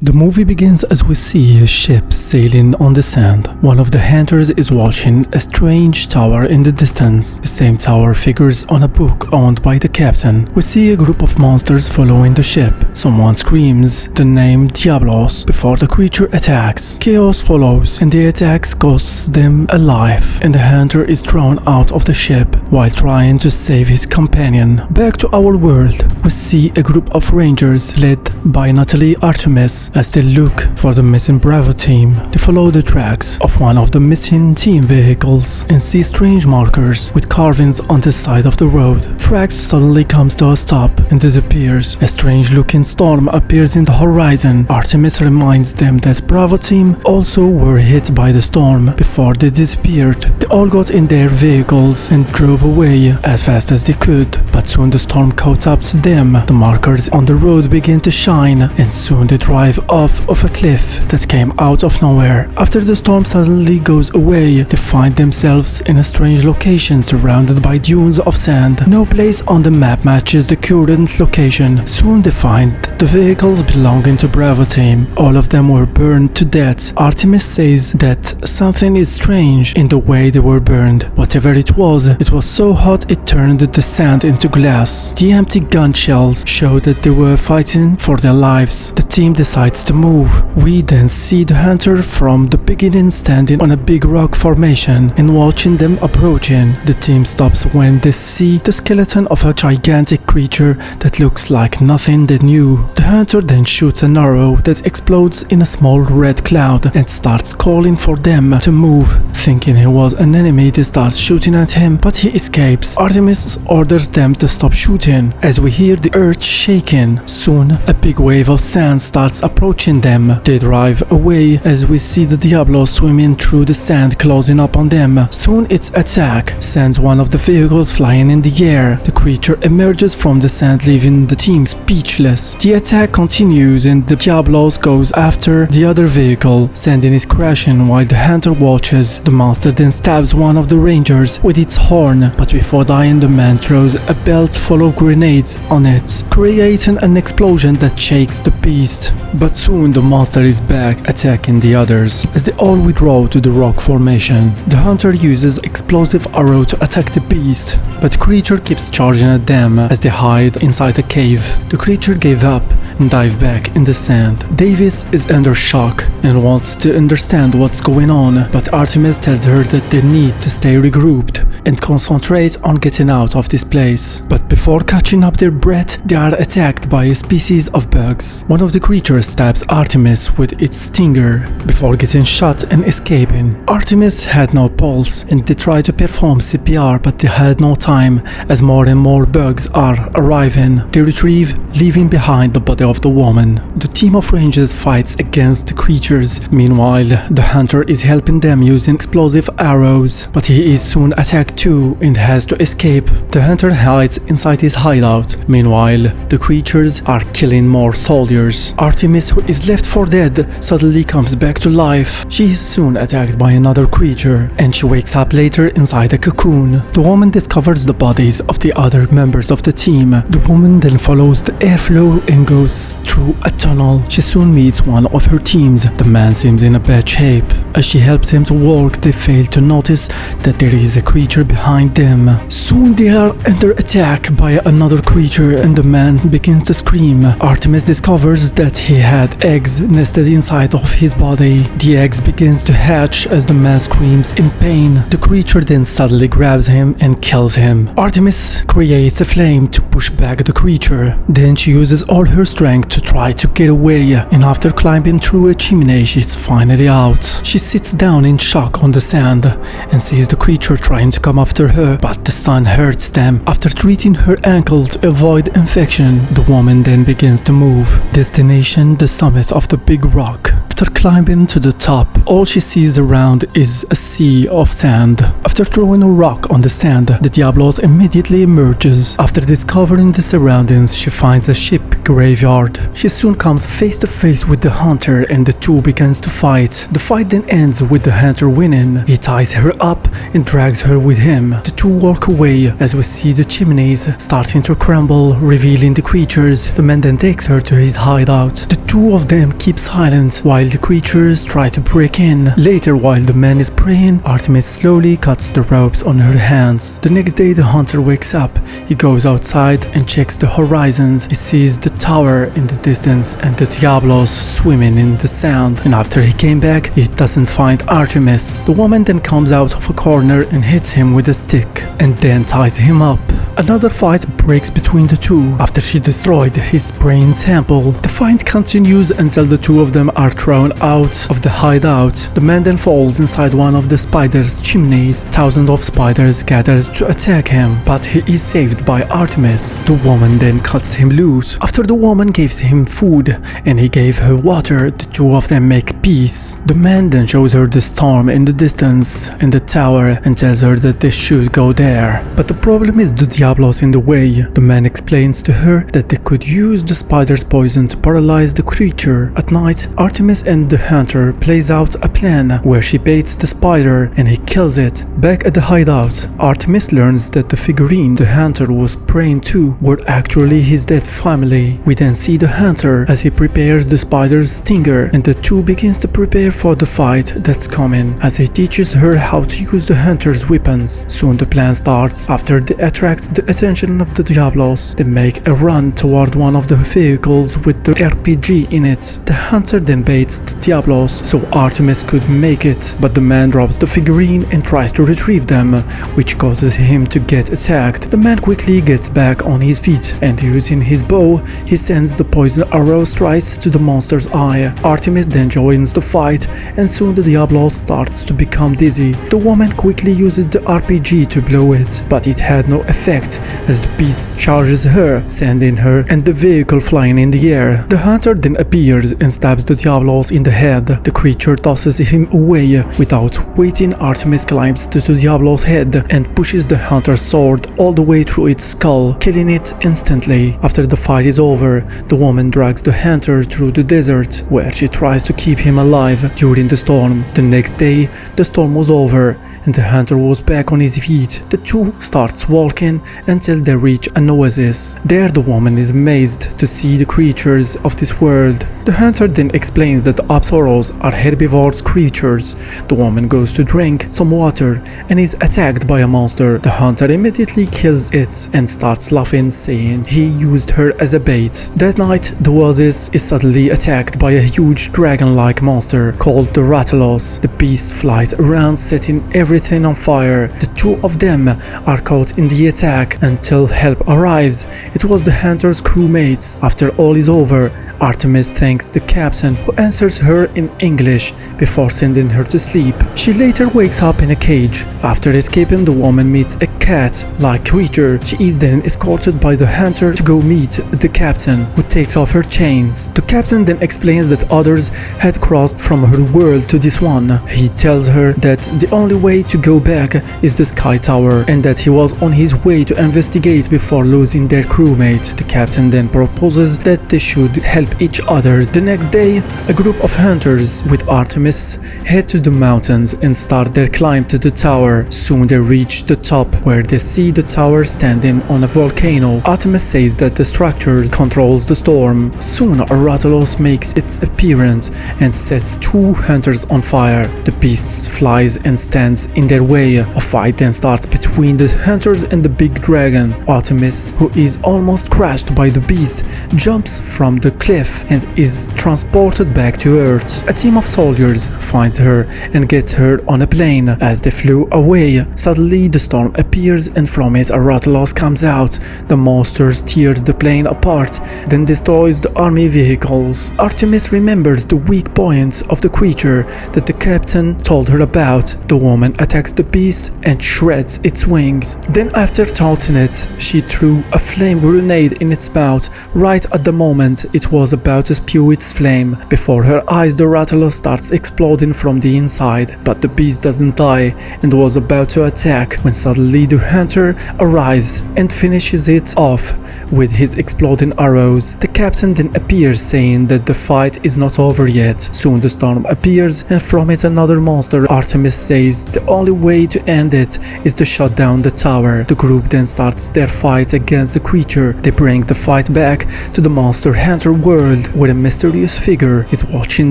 The movie begins as we see a ship sailing on the sand. One of the hunters is watching a strange tower in the distance. The same tower figures on a book owned by the captain. We see a group of monsters following the ship. Someone screams the name Diablos before the creature attacks. Chaos follows and the attacks costs them a life, and the hunter is thrown out of the ship while trying to save his companion. Back to our world, we see a group of rangers led by Natalie Artemis as they look for the missing Bravo team. They follow the tracks of one of the missing team vehicles and see strange markers with carvings on the side of the road. Tracks suddenly comes to a stop and disappears. A strange looking storm appears in the horizon. Artemis reminds them that Bravo team also were hit by the storm before they disappeared. They all got in their vehicles and drove away as fast as they could, but soon the storm caught up to them. The markers on the road begin to shine and soon they drive off of a cliff that came out of nowhere. After the storm suddenly goes away, they find themselves in a strange location surrounded by dunes of sand. No place on the map matches the current location. Soon they find the vehicles belonging to Bravo team. All of them were burned to death. Artemis says that something is strange in the way they were burned. Whatever it was so hot it turned the sand into glass. The empty gun shells show that they were fighting for their lives. The team decides to move. We then see the hunter from the beginning standing on a big rock formation and watching them approaching. The team stops when they see the skeleton of a gigantic creature that looks like nothing they knew. The hunter then shoots an arrow that explodes in a small red cloud and starts calling for them to move. Thinking he was an enemy, they start shooting at him, but he escapes. Artemis orders them to stop shooting as we hear the earth shaking. Soon, a big wave of sand starts approaching them. They drive away as we see the Diablo swimming through the sand closing up on them. Soon its attack sends one of the vehicles flying in the air. The creature emerges from the sand, leaving the team speechless. The attack continues and the Diablos goes after the other vehicle, sending it crashing while the hunter watches. The monster then stabs one of the rangers with its horn, but before dying the man throws a belt full of grenades on it, creating an explosion that shakes the beast. But soon the monster is back, attacking the others as they all withdraw to the rock formation. The hunter uses explosive arrow to attack the beast, but the creature keeps charging at them as they hide inside a cave. The creature gave up and dived back in the sand. Davis is under shock and wants to understand what's going on, but Artemis tells her that they need to stay regrouped and concentrate on getting out of this place. But before catching up their breath, they are attacked by a species of bugs. One of the creatures stabs Artemis with its stinger before getting shot and escaping. Artemis had no pulse and they tried to perform CPR, but they had no time as more and more bugs are arriving. They retrieve, leaving behind the body of the woman. The team of rangers fights against the creatures. Meanwhile, the hunter is helping them using explosive arrows, but he is soon attacked too and has to escape. The hunter hides inside his hideout. Meanwhile, the creatures are killing more soldiers. Artemis, who is left for dead, suddenly comes back to life. She is soon attacked by another creature and she wakes up later inside a cocoon. The woman discovers the bodies of the other members of the team. The woman then follows the airflow and goes through a tunnel. She soon meets one of her teams. The man seems in a bad shape. As she helps him to walk, they fail to notice that there is a creature behind them. Soon they are under attack by another creature and the man begins to scream. Artemis discovers that he had eggs nested inside of his body. The eggs begins to hatch as the man screams in pain. The creature then suddenly grabs him and kills him. Artemis creates a flame to push back the creature. Then she uses all her strength to try to get away, and after climbing through a chimney, she's finally out. She sits down in shock on the sand and sees the creature trying to come after her, but the sun hurts them. After treating her ankle to avoid infection, the woman then begins to move. Destination: the summit of the big rock. After climbing to the top, all she sees around is a sea of sand. After throwing a rock on the sand, the Diablos immediately emerges. After discovering the surroundings, she finds a ship graveyard. She soon comes face to face with the hunter and the two begins to fight. The fight then ends with the hunter winning. He ties her up and drags her with him. The two walk away as we see the chimneys starting to crumble, revealing the creatures. The man then takes her to his hideout. The two of them keep silent while the creatures try to break in. Later, while the man is praying, Artemis slowly cuts the ropes on her hands. The next day, the hunter wakes up. He goes outside and checks the horizons. He sees the tower in the distance and the Diablos swimming in the sand. And after he came back, he doesn't find Artemis. The woman then comes out of a corner and hits him with a stick and then ties him up. Another fight breaks between the two after she destroyed his brain temple. The fight continues until the two of them are thrown out of the hideout. The man then falls inside one of the spiders' chimneys. Thousands of spiders gather to attack him, but he is saved by Artemis. The woman then cuts him loose. After the woman gives him food and he gave her water, the two of them make peace. The man then shows her the storm in the distance in the tower and tells her that they should go there. But the problem is the Diablos in the way. The man explains to her that they could use the spider's poison to paralyze the creature. At night, Artemis and the hunter plays out a plan where she baits the spider and he kills it. Back at the hideout, Artemis learns that the figurine the hunter was praying to were actually his dead family. We then see the hunter as he prepares the spider's stinger and the two begins to prepare for the fight that's coming as he teaches her how to use the hunter's weapons. Soon the plan starts. After they attract the attention of the Diablos, they make a run toward one of the vehicles with the RPG in it. The hunter then baits the Diablos so Artemis could make it, but the man drops the figurine and tries to retrieve them, which causes him to get attacked. The man quickly gets back on his feet and using his bow, he sends the poison arrow straight to the monster's eye. Artemis then joins the fight and soon the Diablos starts to become dizzy. The woman quickly uses the RPG to blow it, but it had no effect as the beast charges her, sending her and the vehicle flying in the air. The hunter then appears and stabs the Diablos in the head. The creature tosses him away. Without waiting, Artemis climbs to the Diablo's head and pushes the hunter's sword all the way through its skull, killing it instantly. After the fight is over, the woman drags the hunter through the desert, where she tries to keep him alive during the storm. The next day, the storm was over and the hunter was back on his feet. The two starts walking until they reach an oasis. There the woman is amazed to see the creatures of this world. The hunter then explains that the Apsaros are herbivorous creatures. The woman goes to drink some water and is attacked by a monster. The hunter immediately kills it and starts laughing, saying he used her as a bait. That night, the oasis is suddenly attacked by a huge dragon-like monster called the Rathalos. The beast flies around, setting everything on fire. The two of them are caught in the attack until help arrives. It was the hunter's crewmates. After all is over, Artemis thanks the captain, who answers her in English before sending her to sleep. She later wakes up in a cage. After escaping, the woman meets a cat-like creature. She is then escorted by the hunter to go meet the captain, who takes off her chains. The captain then explains that others had crossed from her world to this one. He tells her that the only way to go back is the Sky Tower and that he was on his way to investigate before losing their crewmate. The captain then proposes that they should help each other. The next day, a group of hunters with Artemis head to the mountains and start their climb to the tower. Soon they reach the top, where they see the tower standing on a volcano. Artemis says that the structure controls the storm. Soon a Rathalos makes its appearance and sets two hunters on fire. The beast flies and stands in their way. A fight then starts between the hunters and the big dragon. Artemis, who is almost crushed by the beast, jumps from the cliff and is transported back to Earth. A team of soldiers finds her and gets her on a plane. As they flew away, suddenly the storm appears and from it a Rathalos comes out. The monster tears the plane apart, then destroys the army vehicles. Artemis remembers the weak points of the creature that the captain told her about. The woman attacks the beast and shreds its wings. Then after taunting it, she threw a flame grenade in its mouth right at the moment it was about to spew spew its flame. Before her eyes, the Rathalos starts exploding from the inside, but the beast doesn't die and was about to attack when suddenly the hunter arrives and finishes it off with his exploding arrows. The captain then appears, saying that the fight is not over yet. Soon the storm appears, and from it another monster. Artemis says the only way to end it is to shut down the tower. The group then starts their fight against the creature. They bring the fight back to the monster hunter world, where a mysterious figure is watching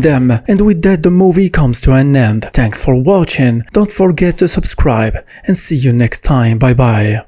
them. And with that, the movie comes to an end. Thanks for watching. Don't forget to subscribe, and see you next time. Bye bye.